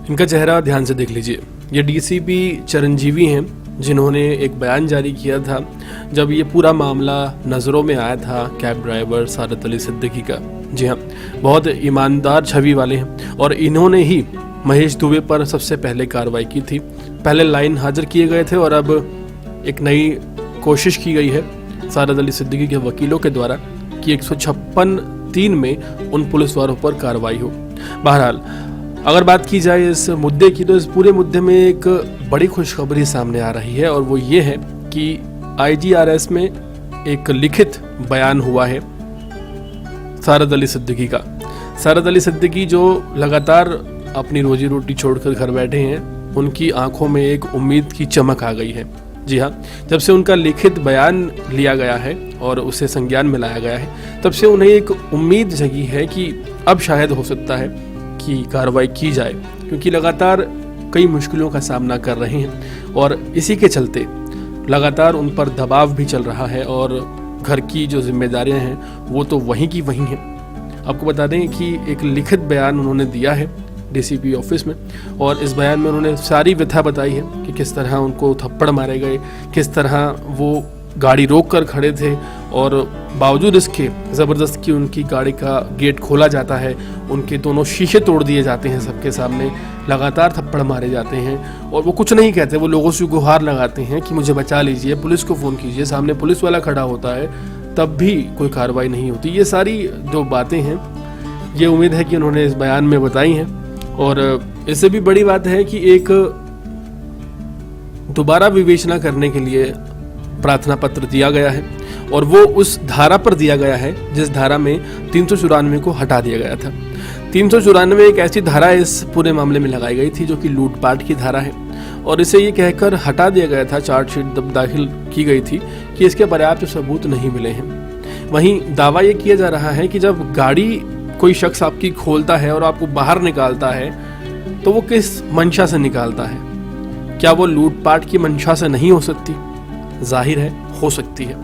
इनका चेहरा ध्यान से देख लीजिए। ये डीसीपी चिरंजीवी हैं, जिन्होंने एक बयान जारी किया था जब ये पूरा मामला नज़रों में आया था कैब ड्राइवर सारत अली सिद्दीकी का। जी हाँ, बहुत ईमानदार छवि वाले हैं और इन्होंने ही महेश दुबे पर सबसे पहले कार्रवाई की थी। पहले लाइन हाजिर किए गए थे और अब एक नई कोशिश की गई है सारत अली सिद्दीकी के वकीलों के द्वारा कि 156(3) में उन पुलिस वालों पर कार्रवाई हो। बहरहाल अगर बात की जाए इस मुद्दे की, तो इस पूरे मुद्दे में एक बड़ी खुशखबरी सामने आ रही है और वो ये है कि IGRS में एक लिखित बयान हुआ है सारत अली सिद्दीकी का। सारत अली सिद्दीकी जो लगातार अपनी रोजी रोटी छोड़कर घर बैठे हैं, उनकी आंखों में एक उम्मीद की चमक आ गई है। जी हाँ, जब से उनका लिखित बयान लिया गया है और उसे संज्ञान में लाया गया है, तब से उन्हें एक उम्मीद जगी है कि अब शायद हो सकता है की कार्रवाई की जाए, क्योंकि लगातार कई मुश्किलों का सामना कर रहे हैं और इसी के चलते लगातार उन पर दबाव भी चल रहा है और घर की जो जिम्मेदारियां हैं वो तो वहीं की वहीं हैं। आपको बता दें कि एक लिखित बयान उन्होंने दिया है DCP ऑफिस में और इस बयान में उन्होंने सारी व्यथा बताई है कि किस तरह उनको थप्पड़ मारे गए, किस तरह वो गाड़ी रोक कर खड़े थे और बावजूद इसके ज़बरदस्ती उनकी गाड़ी का गेट खोला जाता है, उनके दोनों शीशे तोड़ दिए जाते हैं सबके सामने, लगातार थप्पड़ मारे जाते हैं और वो कुछ नहीं कहते, वो लोगों से गुहार लगाते हैं कि मुझे बचा लीजिए, पुलिस को फ़ोन कीजिए। सामने पुलिस वाला खड़ा होता है तब भी कोई कार्रवाई नहीं होती। ये सारी जो बातें हैं, ये उम्मीद है कि उन्होंने इस बयान में बताई हैं और इससे भी बड़ी बात है कि एक दोबारा विवेचना करने के लिए प्रार्थना पत्र दिया गया है और वो उस धारा पर दिया गया है जिस धारा में 394 को हटा दिया गया था। 394 एक ऐसी धारा इस पूरे मामले में लगाई गई थी जो कि लूटपाट की धारा है और इसे ये कहकर हटा दिया गया था, चार्जशीट दाखिल की गई थी कि इसके पर्याप्त सबूत नहीं मिले हैं। वहीं दावा ये किया जा रहा है कि जब गाड़ी कोई शख्स आपकी खोलता है और आपको बाहर निकालता है तो वो किस मंशा से निकालता है? क्या वो लूटपाट की मंशा से नहीं हो सकती? जाहिर है हो सकती है।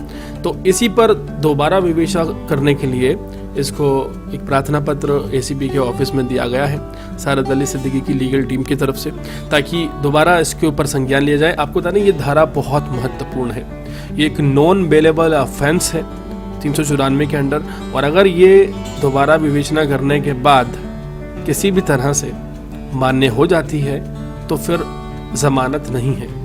तो इसी पर दोबारा विवेचना करने के लिए इसको एक प्रार्थना पत्र ACP के ऑफिस में दिया गया है सारत अली सिद्दीकी की लीगल टीम की तरफ से, ताकि दोबारा इसके ऊपर संज्ञान लिया जाए। आपको बता दें ये धारा बहुत महत्वपूर्ण है, ये एक नॉन बेलेबल ऑफेंस है 394 के अंडर और अगर ये दोबारा विवेचना करने के बाद किसी भी तरह से मान्य हो जाती है तो फिर जमानत नहीं है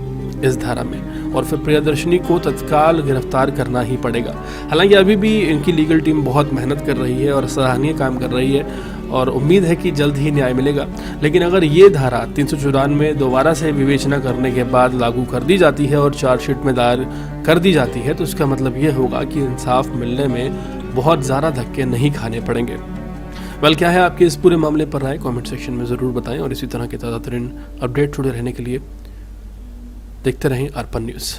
इस धारा में और फिर प्रियदर्शनी को तत्काल गिरफ्तार करना ही पड़ेगा। हालांकि अभी भी इनकी लीगल टीम बहुत मेहनत कर रही है और सराहनीय काम कर रही है और उम्मीद है कि जल्द ही न्याय मिलेगा। लेकिन अगर ये धारा 394 दोबारा से विवेचना करने के बाद लागू कर दी जाती है और चार्जशीट में दायर कर दी जाती है तो इसका मतलब ये होगा कि इंसाफ मिलने में बहुत ज़्यादा धक्के नहीं खाने पड़ेंगे। वेल, क्या है आपके इस पूरे मामले पर राय? कमेंट सेक्शन में ज़रूर बताएं और इसी तरह के ताज़ा तरीन अपडेट जुड़े रहने के लिए देखते रहें अर्पण न्यूज़।